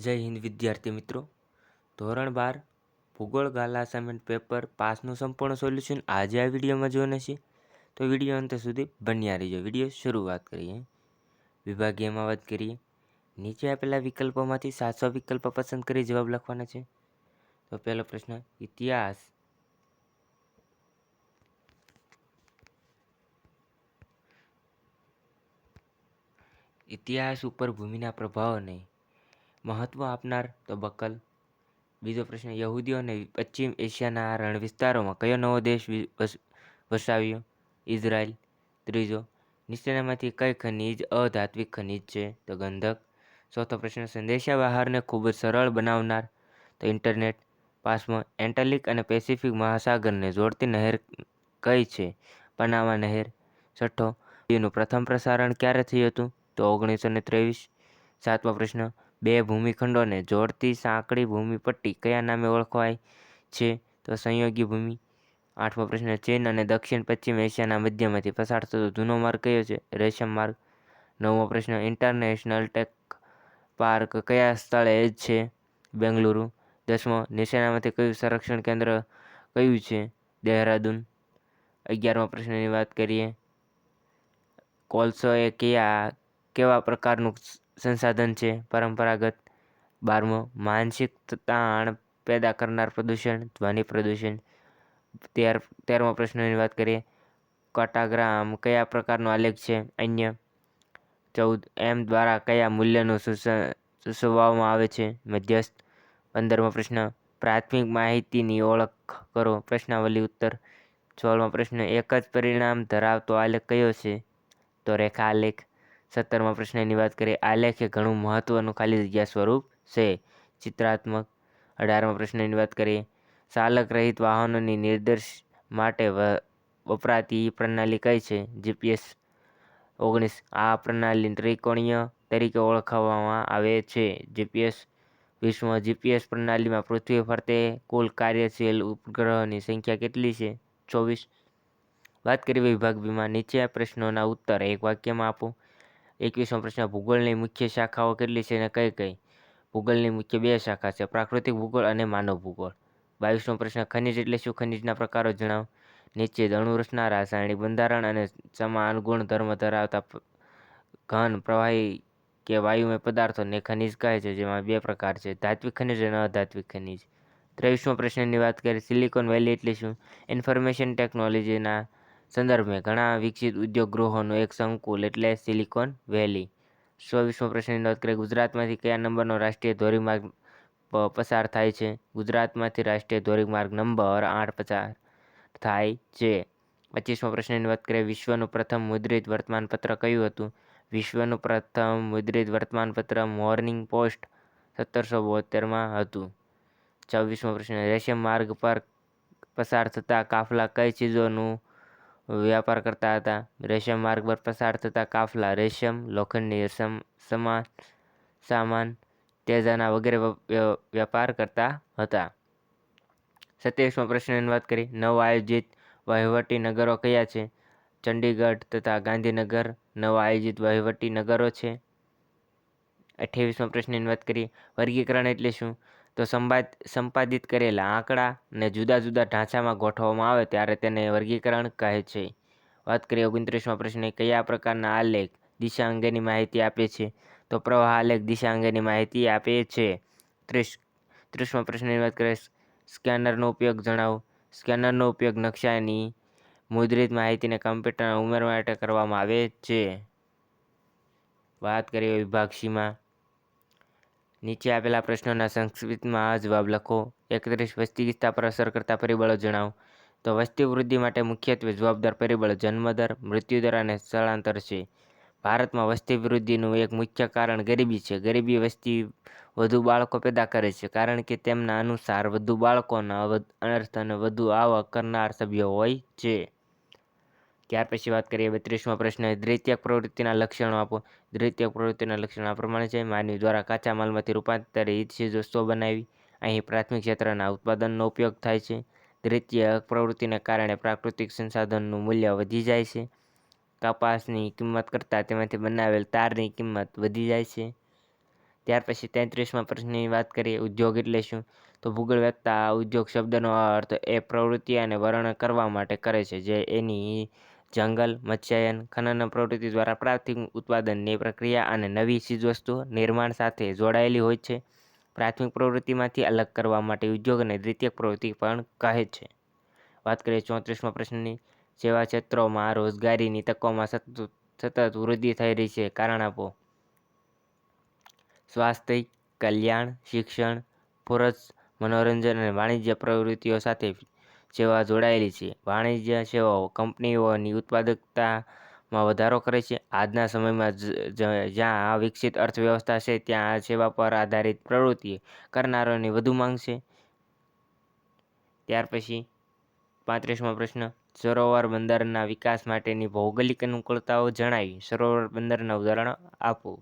જય હિન્દ વિદ્યાર્થી મિત્રો. ધોરણ 12 ભૂગોળ ગાલા અસાઇનમેન્ટ પેપર પાસનું સંપૂર્ણ સોલ્યુશન આજે આ વિડીયોમાં જોવાના છે. તો વિડીયો અંત સુધી બન્યા રહીજો. વિડીયો શરૂઆત કરીએ. વિભાગીયમાં વાત કરીએ. નીચે આપેલા વિકલ્પોમાંથી સાચો વિકલ્પ પસંદ કરી જવાબ લખવાના છે. તો પહેલો પ્રશ્ન ઇતિહાસ. ઇતિહાસ ઉપર ભૂમિના પ્રભાવોને મહત્વ આપનાર તો બકલ. બીજો પ્રશ્ન યહૂદીઓ અને પશ્ચિમ એશિયાના રણ વિસ્તારોમાં કયો નવો દેશ વસાવ્યો? ઇઝરાયલ. ત્રીજો નીચેનામાંથી કઈ ખનિજ અધાત્વિક ખનિજ છે? તો ગંધક. ચોથો પ્રશ્ન સંદેશાવ્યવહારને ખૂબ જ સરળ બનાવનાર તો ઇન્ટરનેટ. પાંચમો એન્ટાર્કટિક અને પેસિફિક મહાસાગરને જોડતી નહેર કઈ છે? પનામા નહેર. છઠ્ઠો ટીવીનું પ્રથમ પ્રસારણ ક્યારે થયું હતું? તો 1923. સાતમો પ્રશ્ન બે ભૂમિખંડોને જોડતી સાંકડી ભૂમિપટ્ટી કયા નામે ઓળખાય છે? તો સંયોગી ભૂમિ. આઠમો પ્રશ્ન ચીન અને દક્ષિણ પશ્ચિમ એશિયાના મધ્યમાંથી પસાર થતો જૂનો માર્ગ કયો છે? રેશમ માર્ગ. નવમો પ્રશ્ન ઇન્ટરનેશનલ ટેક પાર્ક કયા સ્થળે છે? બેંગલુરુ. દસમો નીચેનામાંથી કયું સંરક્ષણ કેન્દ્ર કયું છે? દહેરાદૂન. 11મો પ્રશ્નની વાત કરીએ. કોલસો એ કેવા પ્રકારનું સંસાધન છે? પરંપરાગત. 12મો માનસિક તાણ પેદા કરનાર પ્રદૂષણ ધ્વનિ પ્રદૂષણ. 13મો પ્રશ્નની વાત કરીએ. કટાગ્રામ કયા પ્રકારનો આલેખ છે? અન્ય. 14 એમ દ્વારા કયા મૂલ્યનું સૂચવવામાં આવે છે? મધ્યસ્થ. 15મો પ્રશ્ન પ્રાથમિક માહિતીની ઓળખ કરો. પ્રશ્નાવલી ઉત્તર. 16મો પ્રશ્ન એક જ પરિણામ ધરાવતો આલેખ કયો છે? તો રેખા આલેખ. 17મા પ્રશ્નની વાત કરીએ. આલેખ એ ઘણું મહત્વનું ખાલી જગ્યા સ્વરૂપ છે. ચિત્રાત્મક. 18મા પ્રશ્નની વાત કરીએ. ચાલક રહિત વાહનોની નિર્દેશ માટે વપરાતી પ્રણાલી કઈ છે? જીપીએસ. 19 આ પ્રણાલી ત્રિકોણીય તરીકે ઓળખવામાં આવે છે. જીપીએસ. 20મો જીપીએસ પ્રણાલીમાં પૃથ્વી ફરતે કુલ કાર્યશીલ ઉપગ્રહોની સંખ્યા કેટલી છે? 24. વાત કરીએ વિભાગ બીમાં. નીચે પ્રશ્નોના ઉત્તર એક વાક્યમાં આપો. 21મો પ્રશ્ન ભૂગોળની મુખ્ય શાખાઓ કેટલી છે અને કઈ કઈ? ભૂગોળની મુખ્ય બે શાખા છે, પ્રાકૃતિક ભૂગોળ અને માનવ ભૂગોળ. 22મો પ્રશ્ન ખનિજ એટલે શું? ખનિજના પ્રકારો જણાવો. નીચે અણુ રચના, રાસાયણિક બંધારણ અને સમાન ગુણધર્મ ધરાવતા ઘન, પ્રવાહી કે વાયુમય પદાર્થોને ખનિજ કહે છે, જેમાં બે પ્રકાર છે, ધાત્વિક ખનિજ અને અધાત્વિક ખનિજ. 23મો પ્રશ્નની વાત કરીએ. સિલિકોન વેલી એટલે શું? ઇન્ફોર્મેશન ટેકનોલોજીના સંદર્ભમાં ઘણા વિકસિત ઉદ્યોગ ગૃહોનું એક સંકુલ એટલે સિલિકોન વેલી. 24મો પ્રશ્નની વાત કરીએ. ગુજરાતમાંથી કયા નંબરનો રાષ્ટ્રીય ધોરીમાર્ગ પસાર થાય છે? ગુજરાતમાંથી રાષ્ટ્રીય ધોરીમાર્ગ નંબર 8 પસાર થાય છે. 25મો પ્રશ્નની વાત કરીએ. વિશ્વનું પ્રથમ મુદ્રિત વર્તમાનપત્ર કયું હતું? વિશ્વનું પ્રથમ મુદ્રિત વર્તમાનપત્ર મોર્નિંગ પોસ્ટ 1772માં હતું. 26મો પ્રશ્ન રેશમ માર્ગ પર પસાર થતા કાફલા કઈ ચીજોનું વ્યાપાર કરતા હતા? રેશમ માર્ગ પર પસાર થતા કાફલા રેશમ, લોખંડની સામાન, તેજાના વગેરે વ્યાપાર કરતા હતા. 27મો પ્રશ્નની વાત કરીએ. નવ આયોજિત વહીવટી નગરો કયા છે? ચંડીગઢ તથા ગાંધીનગર નવ આયોજિત વહીવટી નગરો છે. 28મા પ્રશ્નની વાત કરીએ. વર્ગીકરણ એટલે શું? તો સંપાદિત કરેલા આંકડાને જુદા જુદા ઢાંચામાં ગોઠવવામાં આવે ત્યારે તેને વર્ગીકરણ કહે છે. વાત કરીએ 29મા પ્રશ્ન કયા પ્રકારના આલેખ દિશા અંગેની માહિતી આપે છે? તો પ્રવાહ આલેખ દિશા અંગેની માહિતી આપે છે. 30મા પ્રશ્નની વાત કરીએ. સ્કેનરનો ઉપયોગ જણાવો. સ્કેનરનો ઉપયોગ નકશાની મુદ્રિત માહિતીને કમ્પ્યુટરમાં ઉમેરવા માટે કરવામાં આવે છે. વાત કરીએ વિભાગ સીમાં. નીચે આપેલા પ્રશ્નોના સંક્ષિપ્તમાં જવાબ લખો. 31 વસ્તી વિસ્તાર પર અસર કરતા પરિબળો જણાવો. તો વસ્તી વૃદ્ધિ માટે મુખ્યત્વે જવાબદાર પરિબળો જન્મદર, મૃત્યુદર અને સ્થળાંતર છે. ભારતમાં વસ્તી વૃદ્ધિનું એક મુખ્ય કારણ ગરીબી છે. ગરીબી વસ્તી વધુ બાળકો પેદા કરે છે, કારણ કે તેમના અનુસાર વધુ બાળકોના અર્થ અને વધુ આવક કરનાર સભ્યો હોય છે. ત્યાર પછી વાત કરીએ 32મો પ્રશ્ન દ્વિતીયક પ્રવૃત્તિના લક્ષણો આપો. દ્વિતીયક પ્રવૃત્તિના લક્ષણો આ પ્રમાણે છે. માનવી દ્વારા કાચા માલમાંથી રૂપાંતરિત ચીજવસ્તુઓ બનાવી. અહીં પ્રાથમિક ક્ષેત્રના ઉત્પાદનનો ઉપયોગ થાય છે. દ્વિતીયક પ્રવૃત્તિને કારણે પ્રાકૃતિક સંસાધનનું મૂલ્ય વધી જાય છે. કપાસની કિંમત કરતાં તેમાંથી બનાવેલ તારની કિંમત વધી જાય છે. ત્યાર પછી 33મા પ્રશ્નની વાત કરીએ, ઉદ્યોગ એટલે શું? તો ભૂગોળ વેત્તા ઉદ્યોગ શબ્દનો અર્થ એ પ્રવૃત્તિ અને વર્ણન કરવા માટે કરે છે જે એની જંગલ, મત્સ્યાયન, ખનન પ્રવૃત્તિ દ્વારા પ્રાથમિક ઉત્પાદનની પ્રક્રિયા અને નવી ચીજવસ્તુઓ નિર્માણ સાથે જોડાયેલી હોય છે. પ્રાથમિક પ્રવૃત્તિમાંથી અલગ કરવા માટે ઉદ્યોગને દ્વિતીયક પ્રવૃત્તિ પણ કહે છે. વાત કરીએ 34મા પ્રશ્નની, સેવા ક્ષેત્રોમાં રોજગારીની તકોમાં સતત વૃદ્ધિ થઈ રહી છે. કારણ આપો. સ્વાસ્થ્ય, કલ્યાણ, શિક્ષણ, પુરસ્, મનોરંજન અને વાણિજ્ય પ્રવૃત્તિઓ સાથે સેવા જોડાયેલી છે. વાણિજ્ય સેવાઓ કંપનીઓની ઉત્પાદકતામાં વધારો કરે છે. આજના સમયમાં જ્યાં વિકસિત અર્થવ્યવસ્થા છે ત્યાં સેવા પર આધારિત પ્રવૃત્તિ કરનારાઓની વધુ માંગ છે. ત્યાર પછી 35મો પ્રશ્ન, સરોવર બંદરના વિકાસ માટેની ભૌગોલિક અનુકૂળતાઓ જણાવી. સરોવર બંદરના ઉદાહરણો આપો.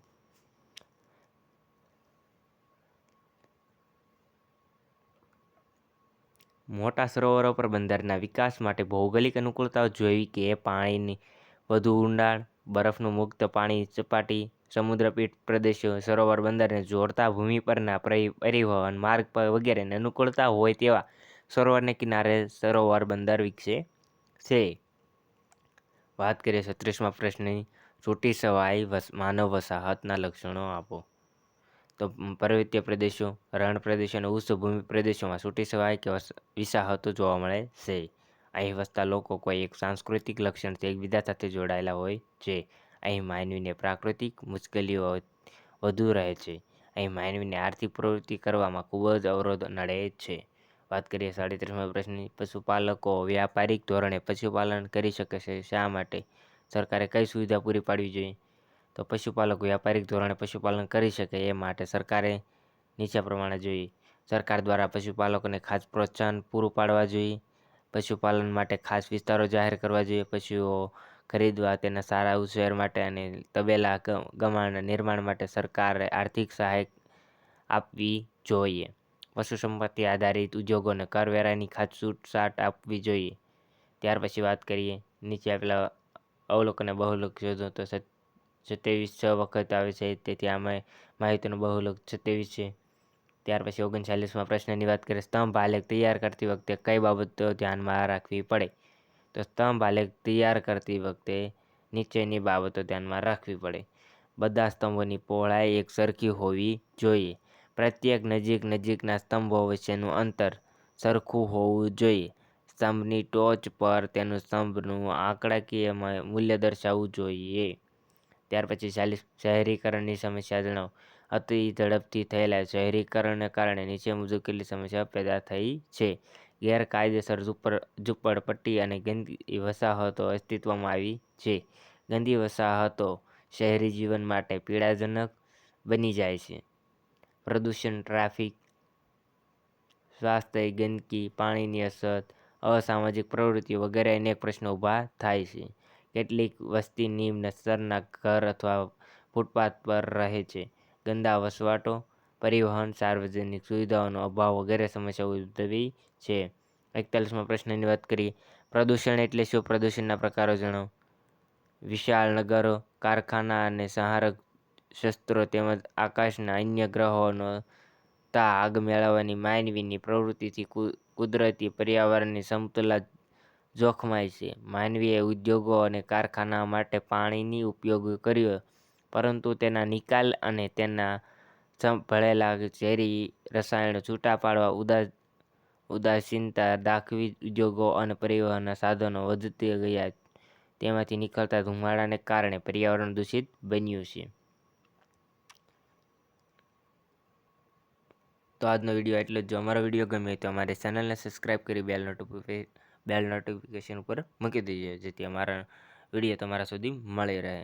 મોટા સરોવરો પર બંદરના વિકાસ માટે ભૌગોલિક અનુકૂળતાઓ જેવી કે પાણીની વધુ ઊંડાણ, બરફનું મુક્ત પાણી સપાટી, સમુદ્રપીઠ પ્રદેશો, સરોવર બંદરને જોડતા ભૂમિ પરના પરિવહન માર્ગ વગેરેની અનુકૂળતા હોય તેવા સરોવરને કિનારે સરોવર બંદર વિકસે છે. વાત કરીએ 36મા પ્રશ્નની, છૂટી છવાઈ માનવ વસાહતના લક્ષણો આપો. તો પર્વતીય પ્રદેશો, રણ પ્રદેશો અને ઉચ્ચ ભૂમિ પ્રદેશોમાં છૂટી છવાઈ કે વસાહતો જોવા મળે છે. અહીં વસતા લોકો કોઈ એક સાંસ્કૃતિક લક્ષણથી એકબીજા સાથે જોડાયેલા હોય છે. અહીં માનવીને પ્રાકૃતિક મુશ્કેલીઓ વધુ રહે છે. અહીં માનવીને આર્થિક પ્રવૃત્તિ કરવામાં ખૂબ જ અવરોધ નડે છે. વાત કરીએ 37મા પ્રશ્નની, પશુપાલકો વ્યાપારિક ધોરણે પશુપાલન કરી શકે છે. શા માટે? સરકારે કઈ સુવિધા પૂરી પાડવી જોઈએ? તો પશુપાલકો વ્યાપારિક ધોરણે પશુપાલન કરી શકે એ માટે સરકારે નીચે પ્રમાણે જોઈએ. સરકાર દ્વારા પશુપાલકોને ખાસ પ્રોત્સાહન પૂરું પાડવા જોઈએ. પશુપાલન માટે ખાસ વિસ્તારો જાહેર કરવા જોઈએ. પશુઓ ખરીદવા, તેના સારા ઉછેર માટે અને તબેલા ગમાણના નિર્માણ માટે સરકારે આર્થિક સહાય આપવી જોઈએ. પશુ સંપત્તિ આધારિત ઉદ્યોગોને કરવેરાની ખાસ છૂટછાટ આપવી જોઈએ. ત્યાર પછી વાત કરીએ, નીચે આપેલા અવલોકન અને બહુલક શોધો. તો 27 6 વખત આવે છે, તેથી આમાં માહિતીનો બહુલક 27 છે. ત્યાર પછી 39મા પ્રશ્નની વાત કરીએ, સ્તંભ આલેખ તૈયાર કરતી વખતે કઈ બાબતો ધ્યાનમાં રાખવી પડે? તો સ્તંભ આલેખ તૈયાર કરતી વખતે નીચેની બાબતો ધ્યાનમાં રાખવી પડે. બધા સ્તંભોની પહોળાઈ એક સરખી હોવી જોઈએ. પ્રત્યેક નજીકના સ્તંભો વચ્ચેનું અંતર સરખું હોવું જોઈએ. સ્તંભની ટોચ પર તેનું સ્તંભનું આંકડાકીય મૂલ્ય દર્શાવવું જોઈએ. ત્યાર પછી 40, શહેરીકરણની સમસ્યા જણાવો. અતિ ઝડપથી થયેલા શહેરીકરણને કારણે નીચે મુજબ કેટલીક સમસ્યાઓ પેદા થઈ છે. ગેરકાયદેસર ઝૂંપડપટ્ટી અને ગંદી વસાહતો અસ્તિત્વમાં આવી છે. ગંદી વસાહતો શહેરી જીવન માટે પીડાજનક બની જાય છે. પ્રદૂષણ, ટ્રાફિક, સ્વાસ્થ્ય, ગંદકી, પાણીની અછત, અસામાજિક પ્રવૃત્તિઓ વગેરે અનેક પ્રશ્નો ઊભા થાય છે. કેટલીક વસ્તી નિમ્ન સ્તરના ઘર અથવા ફૂટપાથ પર રહે છે. ગંદા વસવાટો, પરિવહન, સાર્વજનિક સુવિધાઓનો અભાવ વગેરે સમસ્યાઓ ઉદ્ભવી છે. 41મા પ્રશ્નની વાત કરીએ, પ્રદૂષણ એટલે શું? પ્રદૂષણના પ્રકારો જણાવો. વિશાળ નગરો, કારખાના અને સંહારક શસ્ત્રો તેમજ આકાશના અન્ય ગ્રહોનો આગ મેળવવાની માનવીની પ્રવૃત્તિથી કુદરતી પર્યાવરણની સમતુલા જોખમાય છે. માનવીએ ઉદ્યોગો અને કારખાના માટે પાણીનો ઉપયોગ કર્યો, પરંતુ તેના નિકાલ અને તેના ભળેલા ઝેરી રસાયણો છૂટા પાડવા ઉદાસીનતા દાખવી ઉદ્યોગો અને પરિવહનના સાધનો વધતા ગયા. તેમાંથી નીકળતા ધુમાડાને કારણે પર્યાવરણ દૂષિત બન્યું છે. તો આજનો વિડીયો એટલો જ. જો અમારો વિડીયો ગમે તો અમારી ચેનલને સબસ્ક્રાઈબ કરી બેલ નોટિફિકેશન ઉપર મૂકી દેજો, જેથી અમારા વિડીયો તમારા સુધી મળી રહે.